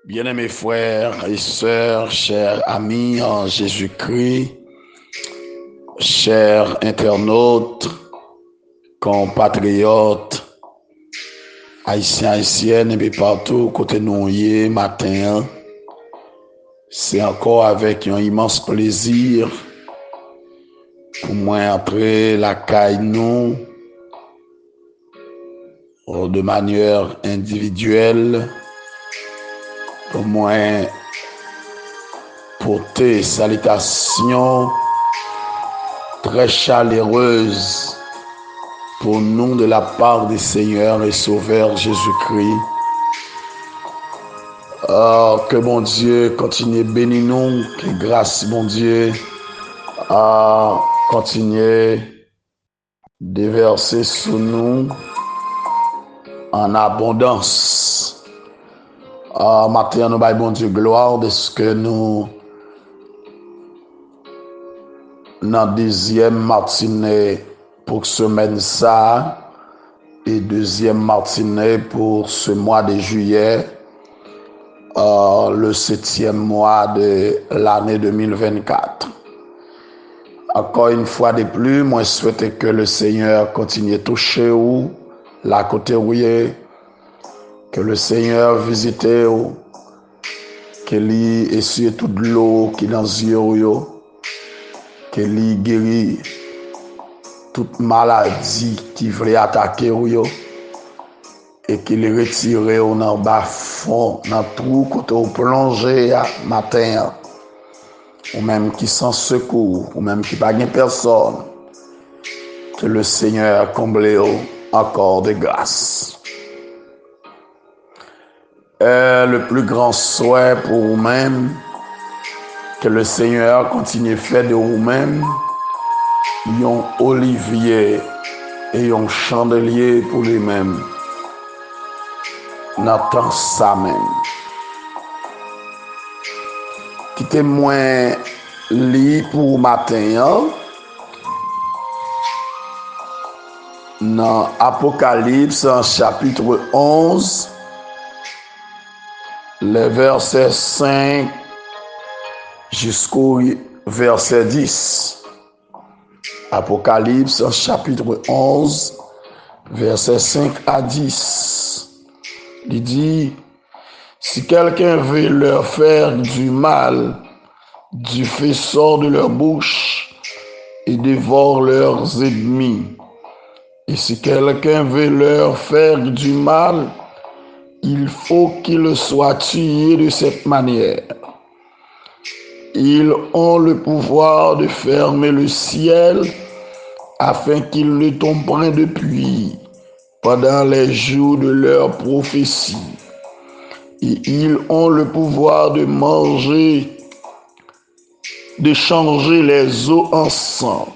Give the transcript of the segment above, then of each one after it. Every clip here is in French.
Bien-aimés frères et sœurs, chers amis en Jésus-Christ, chers internautes, compatriotes, haïtiens, haïtiennes, et puis partout, côté nous y est, matin, c'est encore avec un immense plaisir pour moi entrer la caille nous de manière individuelle, pour moi porter salutations très chaleureuses pour nous de la part du Seigneur et Sauveur Jésus-Christ. Que mon Dieu continue bénir nous, que grâce mon Dieu continue déverser sur nous en abondance. Matin, nous baillons bon Dieu gloire de ce que nous dans deuxième matinée pour semaine ça et deuxième matinée pour ce mois de juillet, le 7e mois de l'année 2024. Encore une fois de plus, moi je souhaite que le Seigneur continue à toucher vous, la côté où il est, que le Seigneur visite vous, qu'il essuie toute l'eau qui est dans les yeux, qu'il guérit toute maladie qui voulait attaquer vous et qu'il retire vous dans bas fond, dans tout côté vous plongez matin, ou même qui sans secours, ou même qui pas gain personne, que le Seigneur comble vous encore de grâce. Le plus grand souhait pour vous-même, que le Seigneur continue à faire de vous-même un olivier et un chandelier pour lui-même. N'attend ça même. Quittez-moi lit pour matin. Dans Apocalypse, chapitre 11, les versets 5 jusqu'au verset 10. Apocalypse, chapitre 11, versets 5 à 10. Il dit, si quelqu'un veut leur faire du mal, du feu sort de leur bouche et dévore leurs ennemis. Et si quelqu'un veut leur faire du mal, il faut qu'il soit tué de cette manière. Ils ont le pouvoir de fermer le ciel afin qu'il ne tombe point de pluie pendant les jours de leur prophétie. Et ils ont le pouvoir de changer les eaux en sang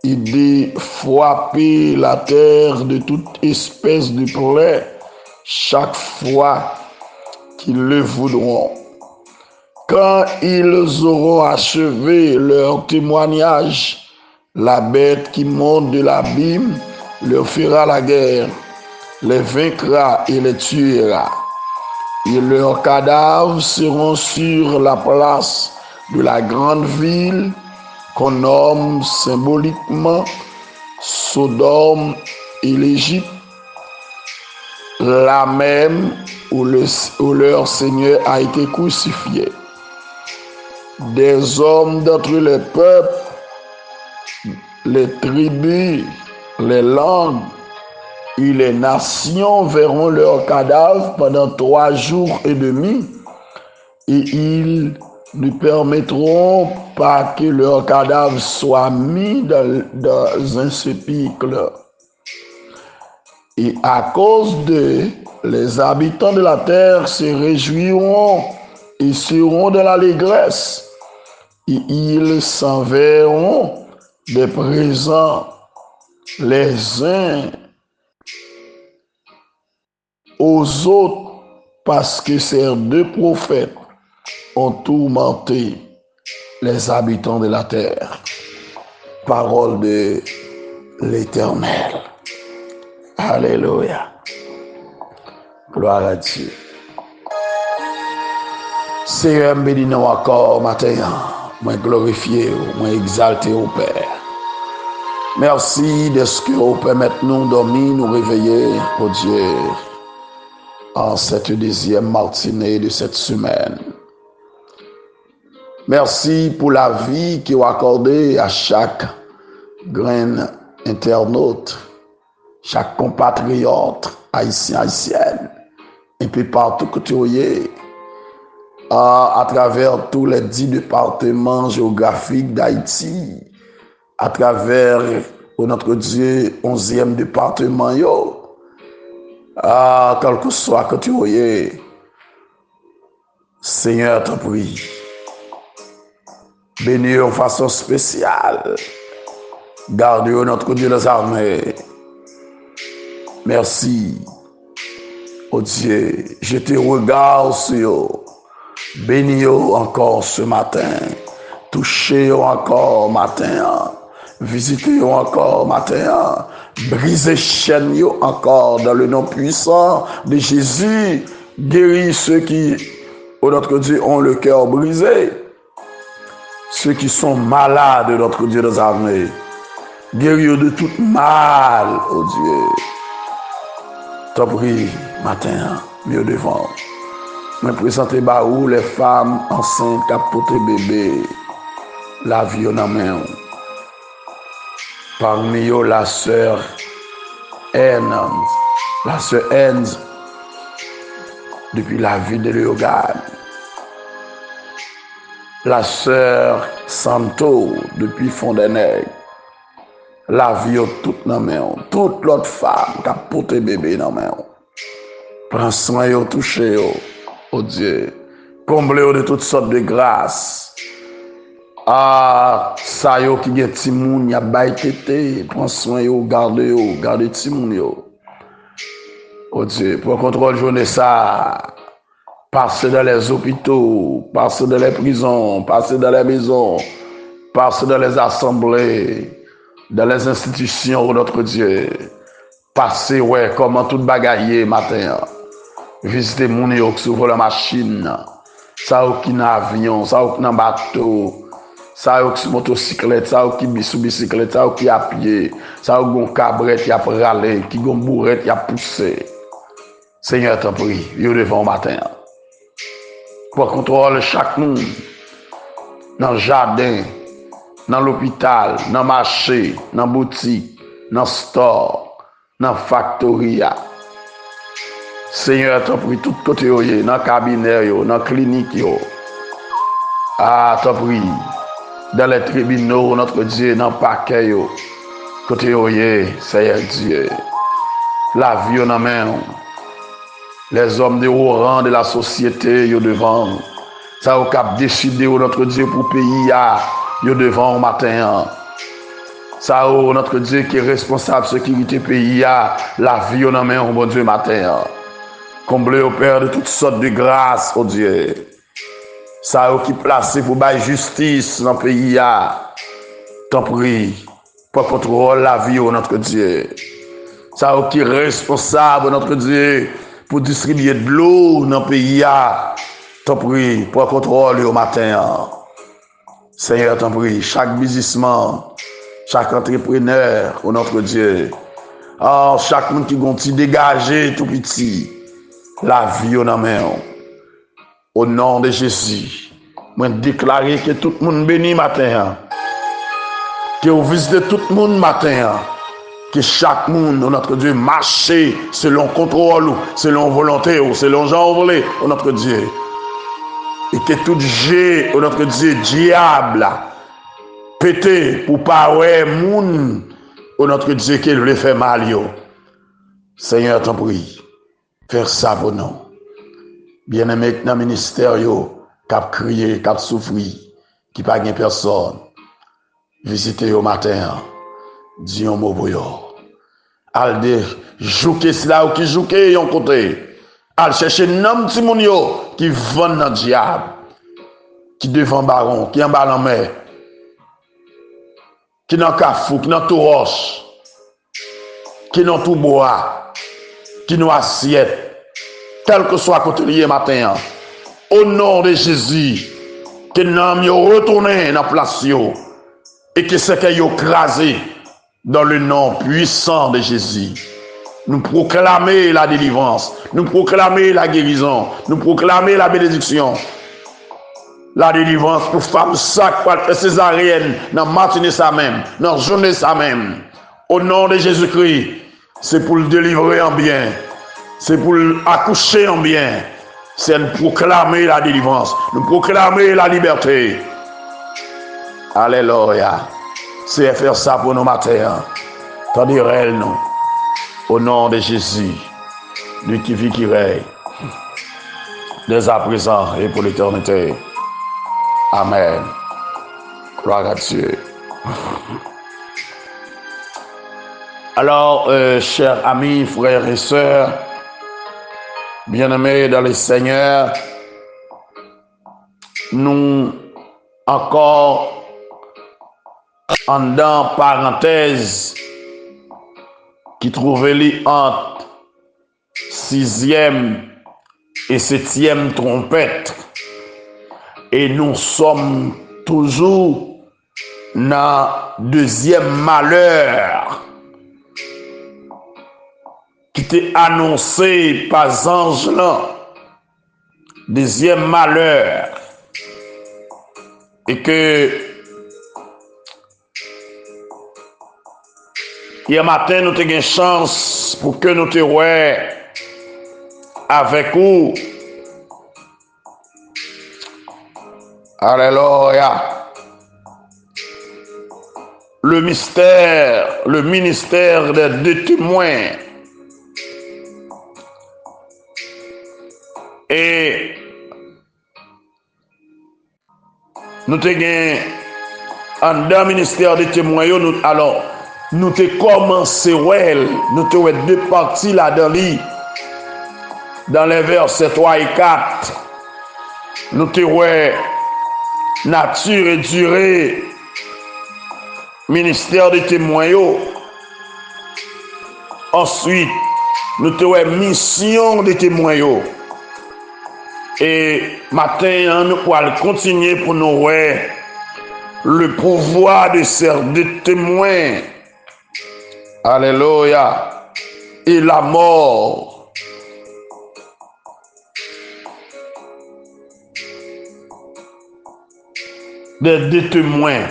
et de frapper la terre de toute espèce de plaie chaque fois qu'ils le voudront. Quand ils auront achevé leur témoignage, la bête qui monte de l'abîme leur fera la guerre, les vaincra et les tuera. Et leurs cadavres seront sur la place de la grande ville qu'on nomme symboliquement Sodome et l'Égypte, là même où leur Seigneur a été crucifié. Des hommes d'entre les peuples, les tribus, les langues et les nations verront leurs cadavres pendant 3 jours et demi, et ils ne permettront pas que leurs cadavres soient mis dans un sépulcre. Et à cause d'eux, les habitants de la terre se réjouiront et seront dans l'allégresse, et ils s'enverront des présents les uns aux autres, parce que ces 2 prophètes ont tourmenté les habitants de la terre. Parole de l'Éternel. Alléluia. Gloire à Dieu. Seigneur, bénis nous encore matin. Moi glorifié, moi exalté au Père. Merci de ce que vous permettez nous dormir, nous réveiller, oh Dieu, en cette deuxième matinée de cette semaine. Merci pour la vie que vous accordez à chaque grain internaute, chaque compatriote haïtien, haïtienne, et puis partout que tu es, à travers tous les 10 départements géographiques d'Haïti, à travers, oh notre Dieu, 11e département, quel que soit que tu es, Seigneur, te prie. Bénis de façon spéciale. Garde notre Dieu des armées. Merci, oh Dieu. Je te regarde sur eux. Bénis encore ce matin. Touchez encore matin. Visitez encore matin. Brisez chaîne encore dans le nom puissant de Jésus. Guéris ceux qui, oh notre Dieu, ont le cœur brisé. Ceux qui sont malades, notre Dieu des armées. Guéris de tout mal, oh Dieu. T'en prie, matin, mieux devant. Me présenter baou les femmes enceintes qui portent bébé, la vie en main. Parmi eux, la sœur Enz, depuis la vie de Léogane. La sœur Santo, depuis Fontenay. La vie toute dans main. Toute l'autre femme qui a porté bébé dans main. Prends soin de toucher, oh Dieu. Comblez de toutes sortes de grâces. Ça yo qui gen timoun, y a bay tété. Prends soin yo, garde timoun yo. Oh Dieu, pour contrôle journée ça. Passez dans les hôpitaux, passez dans les prisons, passez dans les maisons, passez dans les assemblées, dans les institutions de notre Dieu. Passez, ouais, comment tout bagaille matin. Visitez mon yo qui s'ouvre la machine, ça ou qui n'a avion, ça ou qui n'a bateau, ça ou qui sur motocyclette, ça ou qui sous bicyclette, ça ou qui à pied, ça ou qui cabrette qui a râlé, qui gon bourrette qui a poussé. Seigneur, t'en prie, yo devant matin. Pour contrôler chaque monde, dans le jardin, dans l'hôpital, dans le marché, dans la boutique, dans le store, dans la factory. Seigneur, t'en prie, tout côté, dans le cabinet, dans la clinique. T'en prie, dans les tribunaux, notre Dieu, dans le paquet, côté, Seigneur Dieu. La vie en main. Les hommes de haut rang de la société, yo devant. Ça au cap décidé notre Dieu pour pays, yo devant au matin. Ça au notre Dieu qui est responsable de sécurité pays, la vie en main au bon Dieu matin. Comblé au Père de toutes sortes de grâces, oh Dieu. Ça au qui placé pour bailler justice dans le pays, t'en prie, pour contrôler la vie au notre Dieu. Ça au qui est responsable, notre Dieu, pour distribuer de l'eau dans le pays, t'en prie, pour contrôler au matin. Seigneur, t'en prie, chaque businessman, chaque entrepreneur, au notre Dieu, chaque monde qui gonti dégagé tout petit, la vie en main. Au nom de Jésus, moi déclarer que tout le monde béni matin, que vous visitez tout le monde matin. Que chaque monde, notre Dieu, marche selon contrôle, selon volonté, selon Jean volé, notre Dieu. Et que tout jet, notre Dieu, diable, pété pour pas ouais, moun, notre Dieu, qu'il le fait mal, Seigneur, t'en prie, faire ça pour nous. Bien-aimé, dans le ministère, cap crier, cap souffrir, qui pas gain personne. Visitez au matin. Dis un mot pour yo. Al de jouer cela ou qui joue yon côté. Al chercher nom ti moun yo qui vend dans diable. Qui devant baron, qui en bas en mer. Qui dans kafou, qui dans tout roche. Qui dans tout bois. Qui dans assiette. Quel que soit côté lié matin. au nom de Jésus, que nous avons retourné dans la place et que ce qu'ils ont crasé dans le nom puissant de Jésus. Nous proclamer la délivrance, nous proclamer la guérison, nous proclamer la bénédiction. La délivrance pour femmes sac césarienne dans matinée ça même, dans journée ça même. Au nom de Jésus-Christ, c'est pour le délivrer en bien, c'est pour accoucher en bien, c'est de proclamer la délivrance, de proclamer la liberté. Alléluia. C'est faire ça pour nos matins. Tandis elle nous. Au nom de Jésus, lui qui vit, qui règne, dès à présent et pour l'éternité. Amen. Gloire à Dieu. Alors, chers amis, frères et sœurs, bien-aimés dans le Seigneur, nous encore en dans parenthèse qui trouvait les entre 6e et 7e trompette. Et nous sommes toujours dans 2e malheur qui était annoncé par ange là. 2e malheur. Et que hier matin, nous avons une chance pour que nous te voyons avec vous. Alléluia. Le ministère des deux témoins. Et nous avons un ministère des témoins. Alors, nous avons commencé, nous avons deux parties là-dedans, dans les versets 3 et 4. Nous avons nature et durée, ministère des témoins. Ensuite, nous avons mission des témoins. Et matin, nous allons continuer pour nous voir le pouvoir de ces deux témoins. Alléluia. Et la mort. Des deux témoins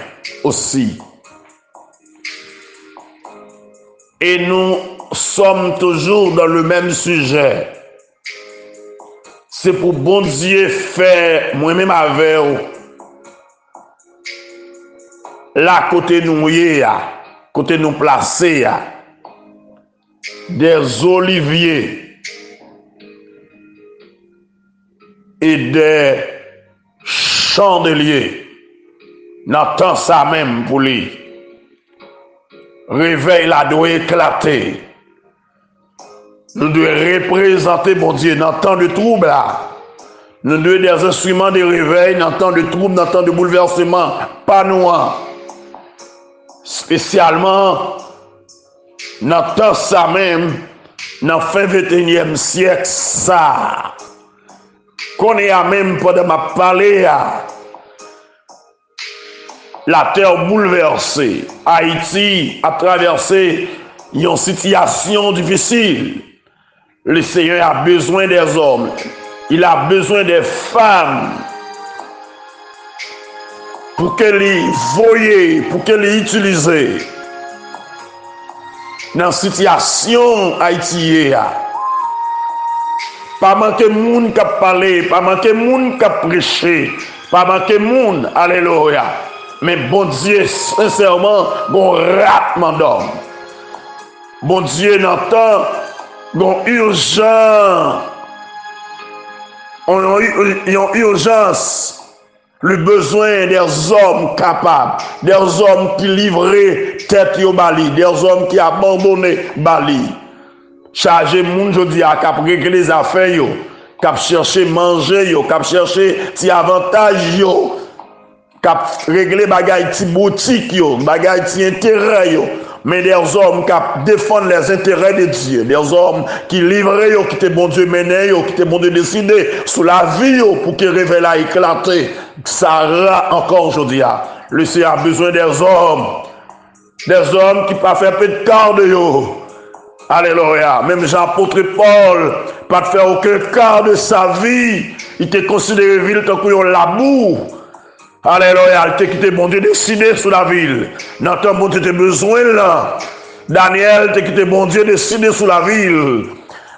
aussi. Et nous sommes toujours dans le même sujet. C'est pour bon Dieu faire moi-même avec vous. Là, côté nous, côté nous placer, des oliviers et des chandeliers. N'entend ça même pour lui. Réveil là doit éclater. Nous devons représenter, bon Dieu, dans temps de trouble là. Nous devons des instruments de réveil, dans temps de trouble, dans temps de bouleversement, pas nous. Spécialement, dans temps ça même, dans fin 21e siècle, ça. Qu'on est à même pendant ma parler, la terre bouleversée. Haïti a traversé une situation difficile. Le Seigneur a besoin des hommes. Il a besoin des femmes pour qu'elles les voient, pour qu'elles les utilisent. Dans la situation haïtienne, pas manquer de monde qui a parlé, pas manquer de monde qui a prêché, pas manquer de monde, alléluia. Mais bon Dieu, sincèrement, bon ratement d'homme. Bon Dieu n'entend, bon urgence. On a urgence. Le besoin des hommes capables, des hommes qui livrent tête au Bali, des hommes qui abandonnent Bali. Charger moun jodi a cap régler les affaires yo, cap chercher manger yo, cap chercher ti avantage yo, cap régler bagay ti boutique yo, bagay ti intérêt yo. mais des hommes qui défendent les intérêts de Dieu, des hommes qui livrent, qui te bon Dieu mené, qui te bon Dieu décidé sous la vie pour que révèle à éclater. Ça sera encore aujourd'hui. Le Seigneur a besoin des hommes qui peuvent faire peu de quart de yo. Alléluia. Même Jean-Apôtre Paul, pas de faire aucun quart de sa vie. Il était considéré ville tant qu'on labour. Alléluia. Il était bon Dieu décidé sur la ville. Dans ton bon Dieu, tu as besoin là. Daniel, tu quitté bon Dieu décidé sur la ville.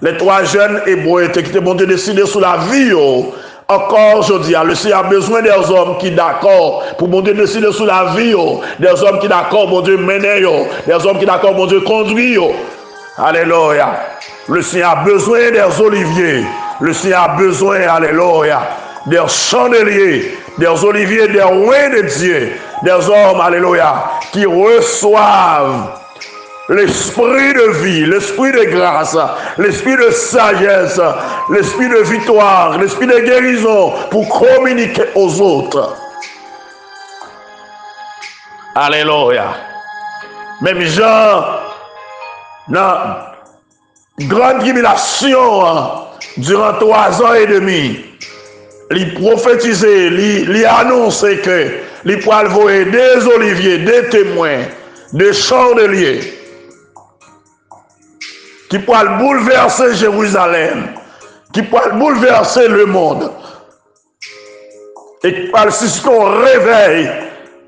Les 3 jeunes hébreux, tu quitté bon Dieu décidé sur la ville. Encore, je dis, le Seigneur a besoin des hommes qui d'accord pour mon Dieu décider sur la vie. Des hommes qui d'accord, mon Dieu mener. Des hommes qui d'accord, mon Dieu conduire. Alléluia. Le Seigneur a besoin des oliviers. Le Seigneur a besoin, alléluia, des chandeliers, des oliviers, des rois de Dieu. Des hommes, alléluia, qui reçoivent l'esprit de vie, l'esprit de grâce, l'esprit de sagesse, l'esprit de victoire, l'esprit de guérison pour communiquer aux autres. Alléluia. Même Jean, dans grande tribulation, durant 3 ans et demi, il prophétisait, il annonçait que il pourrait envoyer des oliviers, des témoins, des chandeliers, qui pourrait bouleverser Jérusalem, qui pourrait bouleverser le monde, et qui pourrait susciter un réveil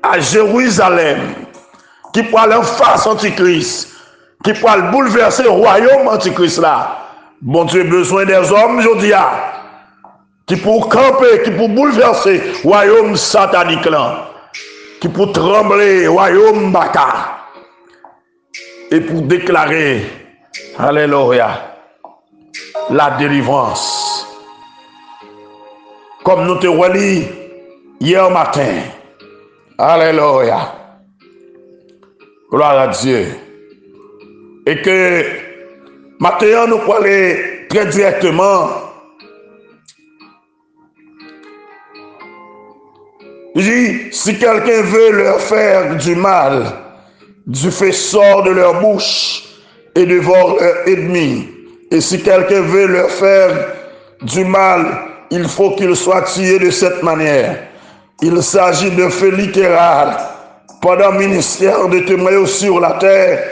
à Jérusalem, qui pourrait aller en face antichrist, qui pourrait bouleverser le royaume antichrist là. Bon Dieu a besoin des hommes, je dis, qui pour camper, qui pour bouleverser le royaume satanique là, qui pour trembler le royaume baka, et pour déclarer, alléluia, la délivrance. Comme nous te relis hier matin. Alléluia. Gloire à Dieu. Et que maintenant nous pouvons aller très directement. Il dit, si quelqu'un veut leur faire du mal, Dieu fait sort de leur bouche et dévore leurs ennemis. Et si quelqu'un veut leur faire du mal, il faut qu'il soit tué de cette manière. Il s'agit de fait littéral. Pendant le ministère de témoins sur la terre,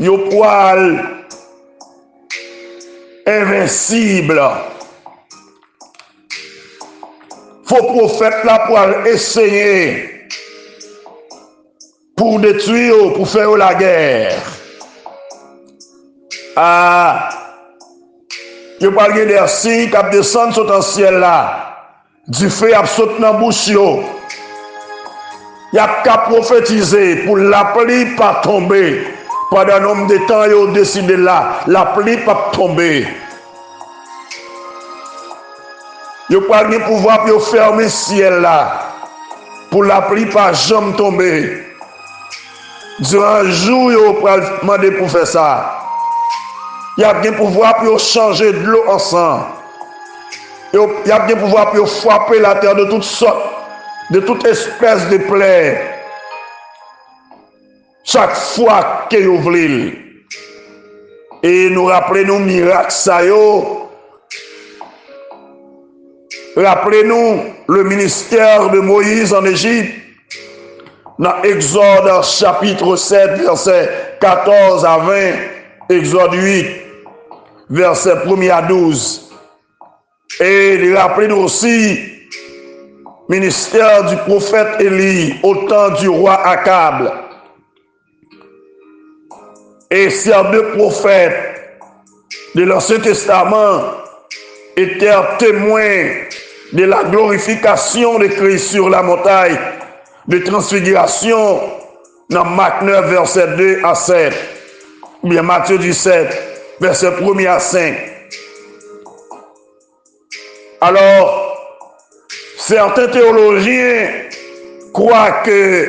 yo poil invincible. Faut prophète là pour essayer pour détruire, pour faire la guerre. Je parle des signes qui descendent sur le ciel là. Du feu a sauté dans la bouche. Il y a qu'à prophétiser pour la pluie pas tomber. Pendant un nombre de temps, il a décidé là, la pluie pas tomber. Il n'y a pas de pouvoir pour fermer le ciel là. Pour la pluie pas jamais tomber. Durant un jour, il a demandé pour faire ça. Il y a bien pouvoir pour changer de l'eau en sang. Il y a bien pouvoir pour frapper la terre de toutes sortes, de toute espèce de plaies. Chaque fois qu'il ouvre l'île. Et nous rappelons miracle ça yo. Rappelez-nous le ministère de Moïse en Égypte. Dans Exode chapitre 7, verset 14 à 20. Exode 8, verset 1 à 12. Et rappelez-nous aussi ministère du prophète Élie au temps du roi Akab. Et ces 2 prophètes de l'Ancien Testament étaient témoins de la glorification de Christ sur la montagne de transfiguration dans Marc 9, verset 2 à 7. Ou bien Matthieu 17, verset 1 à 5. Alors, certains théologiens croient que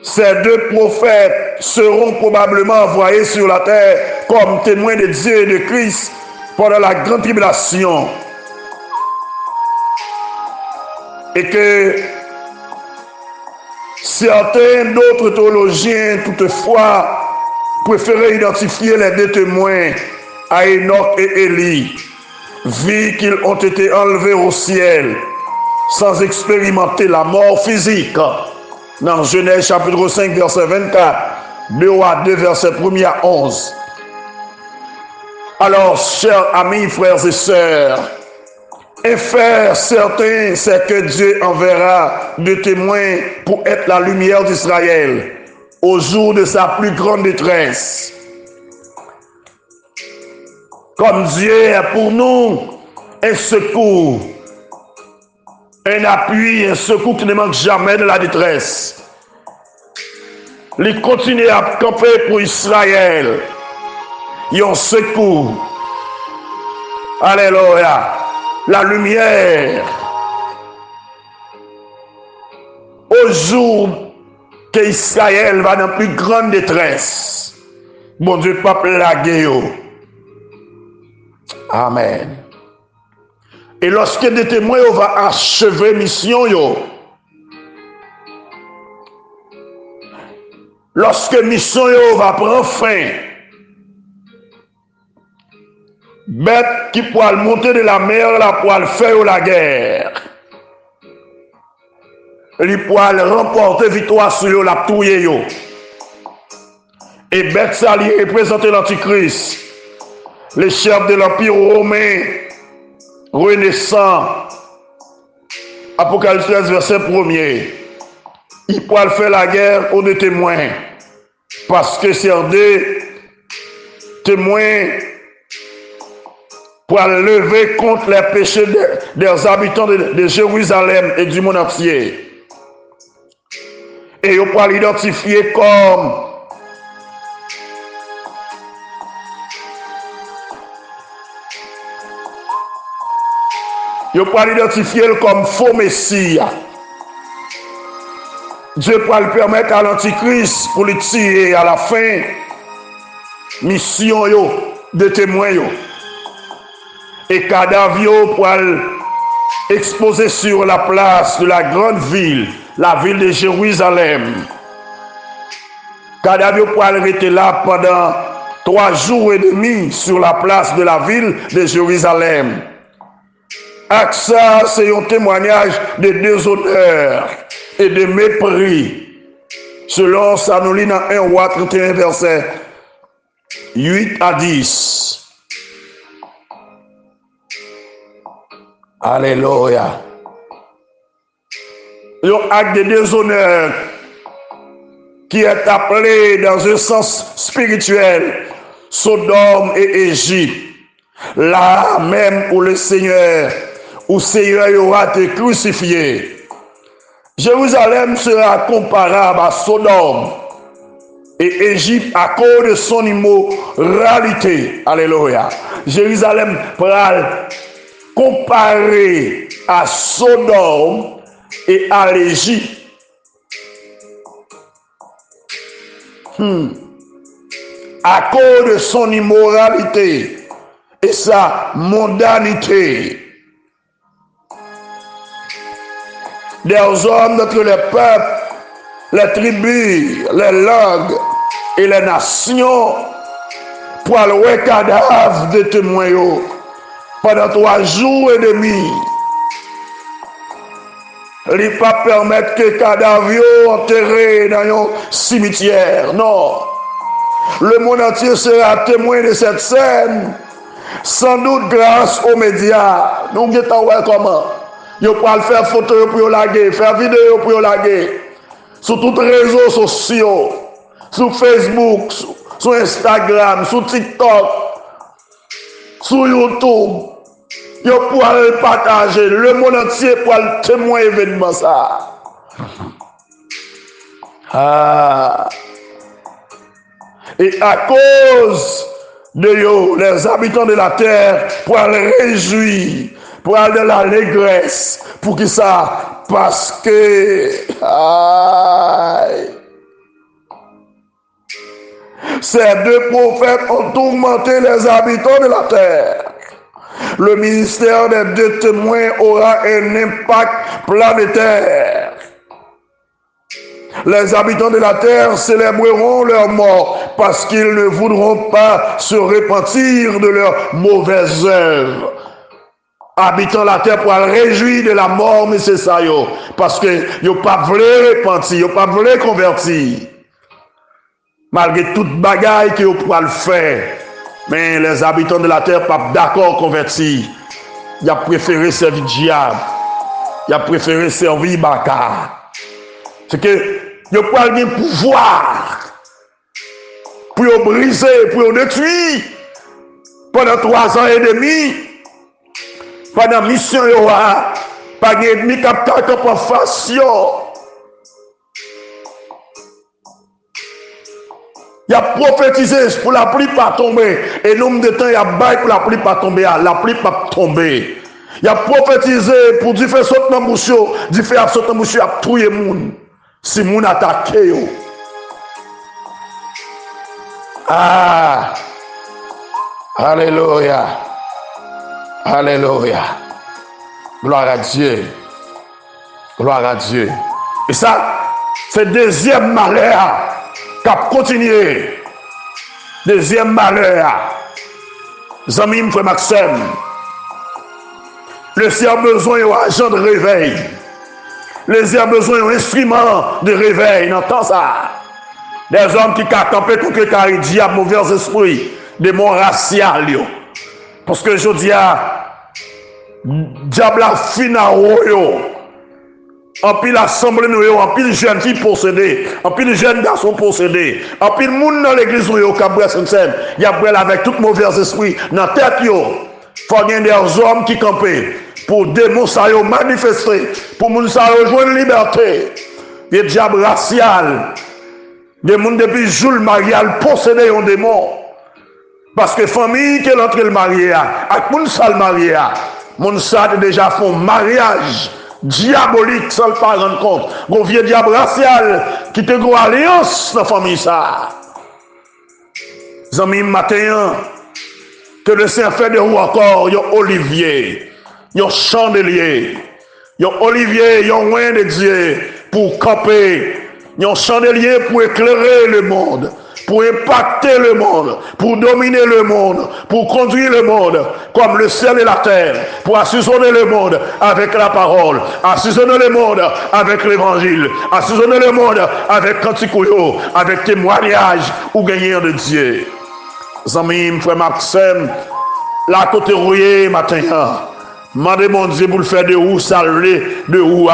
ces 2 prophètes seront probablement envoyés sur la terre comme témoins de Dieu et de Christ pendant la grande tribulation. Et que Certains d'autres théologiens, toutefois, préféraient identifier les deux témoins à Enoch et Élie, vu qu'ils ont été enlevés au ciel sans expérimenter la mort physique. Dans Genèse chapitre 5, verset 24, 2 à 2, verset 1 à 11. Alors, chers amis, frères et sœurs, faire certain, c'est que Dieu enverra des témoins pour être la lumière d'Israël au jour de sa plus grande détresse. Comme Dieu est pour nous un secours, un appui, un secours qui ne manque jamais de la détresse. Il continue à camper pour Israël. Il y a un secours. Alléluia. La lumière. Au jour que Israël va dans la plus grande détresse. Bon Dieu, pas plaguer. Amen. Et lorsque des témoins vont achever mission, lorsque mission va prendre fin, bête qui pourra monter de la mer, la pourra faire la guerre. Il pourra remporter victoire sur la touye. Et bête ça lui représente l'Antichrist, les chefs de l'Empire romain renaissant. Apocalypse 13, verset 1er. Il pourra faire la guerre aux deux témoins. Parce que c'est des témoins pour lever contre les péchés des habitants de Jérusalem et du monde entier. Et ils pourront l'identifier comme faux messie. Dieu pourra le permettre à l'Antichrist pour le tirer à la fin. Mission de témoins. Et cadavre pour exposer sur la place de la grande ville, la ville de Jérusalem. Cadavre pour rester là pendant 3 jours et demi sur la place de la ville de Jérusalem. Ça, c'est un témoignage de déshonneur et de mépris. Selon ça, nous lit dans 1 Roi 31, verset 8 à 10. Alléluia. Un acte de déshonneur qui est appelé dans un sens spirituel Sodome et Égypte. Là même où le Seigneur aura été crucifié. Jérusalem sera comparable à Sodome et Égypte à cause de son immoralité. Alléluia. Jérusalem pourra comparer à Sodome et à l'Égypte. À cause de son immoralité et sa mondanité. Des hommes d'entre les peuples, les tribus, les langues et les nations pour le cadavre de témoins pendant 3 jours et demi. Il ne pas permettre que cadavre enterré dans un cimetière. Non. Le monde entier sera témoin de cette scène. Sans doute grâce aux médias. Nous avons comment. Vous pouvez faire photo pour laguer, faire vidéo pour laguer. Sur tous les réseaux sociaux. Sur Facebook, sur Instagram, sur TikTok, sur YouTube. Vous pouvez le partager. Le monde entier pour le témoin événement ça. Et à cause de les habitants de la terre, pour aller réjouir, pour aller dans l'allégresse, pour qui ça? Parce que ces 2 prophètes ont tourmenté les habitants de la terre. Le ministère des 2 témoins aura un impact planétaire. Les habitants de la terre célébreront leur mort parce qu'ils ne voudront pas se repentir de leurs mauvaises œuvres. Habitants la terre pour réjouir de la mort, mais c'est ça, yo. Parce que yo pas voulu repentir, yo pas voulu convertir. Malgré toute bagaille que yo pour le faire. Mais les habitants de la terre pas d'accord convertir. Ils ont préféré servir diable. Ils ont préféré servir Baka. C'est que yo pas le pouvoir pour briser, pour détruire pendant 3 ans et demi. Pendant mission, il y a pas d'ennemi qui a en face. Il a prophétisé pour la pluie pas tomber. Et nombre de temps, il a bail pour la pluie pas tomber. La pluie pas tomber. Il a prophétisé pour dire faire sauter dans la bouche. Dire faire sauter dans la bouche, il a tué les gens. Si les gens attaquent. Ah! Alléluia! Alléluia. Gloire à Dieu. Gloire à Dieu. Et ça, c'est le deuxième malheur qui a continué. Deuxième malheur. Zami, frère Maxime. Le ciel a besoin d'un agent de réveil. Le ciel a besoin d'un instrument de réveil. N'entend ça? Des hommes qui ont campé contre le diable, mauvais esprit, démons raciaux. Parce que je dis à diable a fini à yo. En pile assemblée nous en pile jeunes filles possédées, en pile jeunes garçons possédés, en pile monde dans l'église nous yo Cabra Saint-Saëns, y a brûlé avec tout mauvais esprit dans tête yo. Faut gagner des hommes qui campent pour démons ça yo manifester, pour moun ça yo joindre liberté. Des diable racial. Des monde depuis jour le mariage possédé un démon. Parce que famille qui est entre le marié, avec moun sa le marié, moun sa déjà font mariage diabolique sans le pas rendre compte. Gon vieux diable racial qui te go alliance dans la famille ça. Zami matin, que le Seigneur fait de vous encore, yon olivier, yon chandelier, yon olivier, yon oin de Dieu pour camper, yon chandelier pour éclairer le monde. Pour impacter le monde, pour dominer le monde, pour conduire le monde comme le ciel et la terre, pour assaisonner le monde avec la parole, assaisonner le monde avec l'évangile, assaisonner le monde avec canticouyo, avec témoignage ou gagnant de Dieu. Zami, frère Maxime, la côté rouillé matin, m'a demandé pour le faire de où salé, de où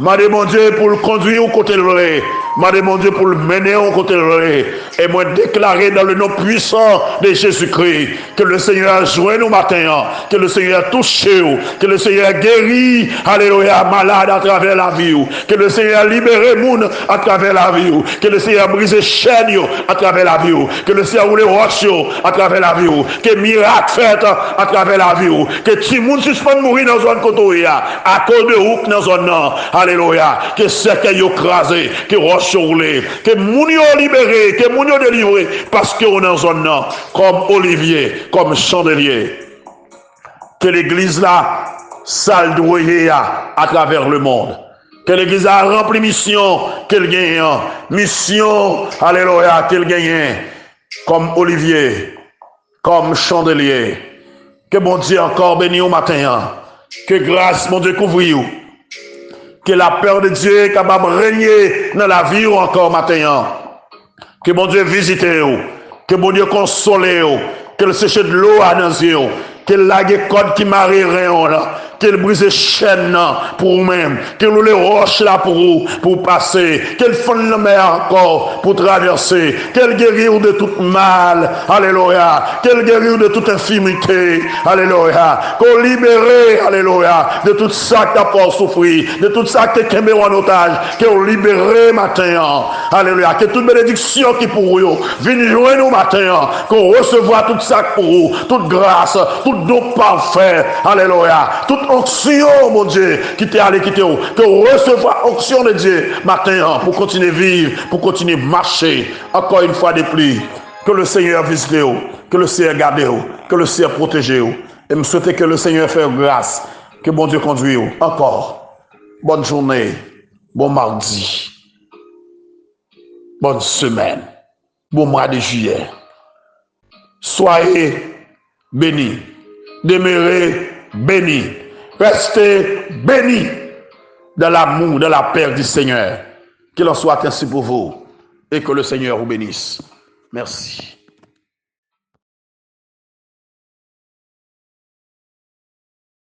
m'a demandé pour le conduire au côté de l'oreille. M'a demandé pour le mener au côté de l'oreille. Et moi déclarer dans le nom puissant de Jésus-Christ que le Seigneur a joué nous matin, que le Seigneur a touché, que le Seigneur a guéri, alléluia, malade à travers la vie, que le Seigneur a libéré monde à travers la vie, que le Seigneur a brisé chaîne à travers la vie, que le Seigneur a roulé roche à travers la vie, que miracle fait à travers la vie, que tout le monde suspend mourir dans zone côté à cause de houk dans zone non, alléluia, que c'est qu'il a écrasé, que roche roulé, que moun yo libéré, que moun yo délivré, parce qu'on est en zone non, comme olivier, comme chandelier. Que l'église là, salle douée à travers le monde. Que l'église a rempli mission, qu'elle gagne, mission, alléluia, qu'elle gagne, comme olivier, comme chandelier. Que bon Dieu encore béni au matin, que grâce mon Dieu couvre vous. Que la peur de Dieu est capable de régner dans la vie ou encore matin. Que mon Dieu visite vous. Que mon Dieu console vous. Que sèche de l'eau à nos yeux. Que lague code qui marie rien là. Qu'elle brise chaîne pour vous-même. Qu'elle roule roche là pour vous, pour passer. Qu'elle fonde la mer encore pour traverser. Qu'elle guérit de tout mal. Alléluia. Qu'elle guérit de toute infirmité. Alléluia. Qu'on libère, alléluia, de tout ça que t'as pas souffrir. De tout ça que t'es en otage. Qu'elle libère matin. Alléluia. Que toute bénédiction qui pour vous vienne joindre nous matin. Qu'on recevoir tout ça pour vous. Toute grâce, tout don parfait. Alléluia. Toute onction, mon Dieu, qui t'est allé quitter, que recevoir onction de Dieu matin pour continuer à vivre, pour continuer à marcher. Encore une fois de plus, que le Seigneur visite, que le Seigneur garde, que le Seigneur protège. Et me souhaiter que le Seigneur fasse grâce, que bon Dieu conduise. Encore, bonne journée, bon mardi. bonne semaine, bon mois de juillet. Soyez bénis, demeurez bénis, restez bénis dans l'amour, dans la paix du Seigneur. Qu'il en soit ainsi pour vous et que le Seigneur vous bénisse. Merci.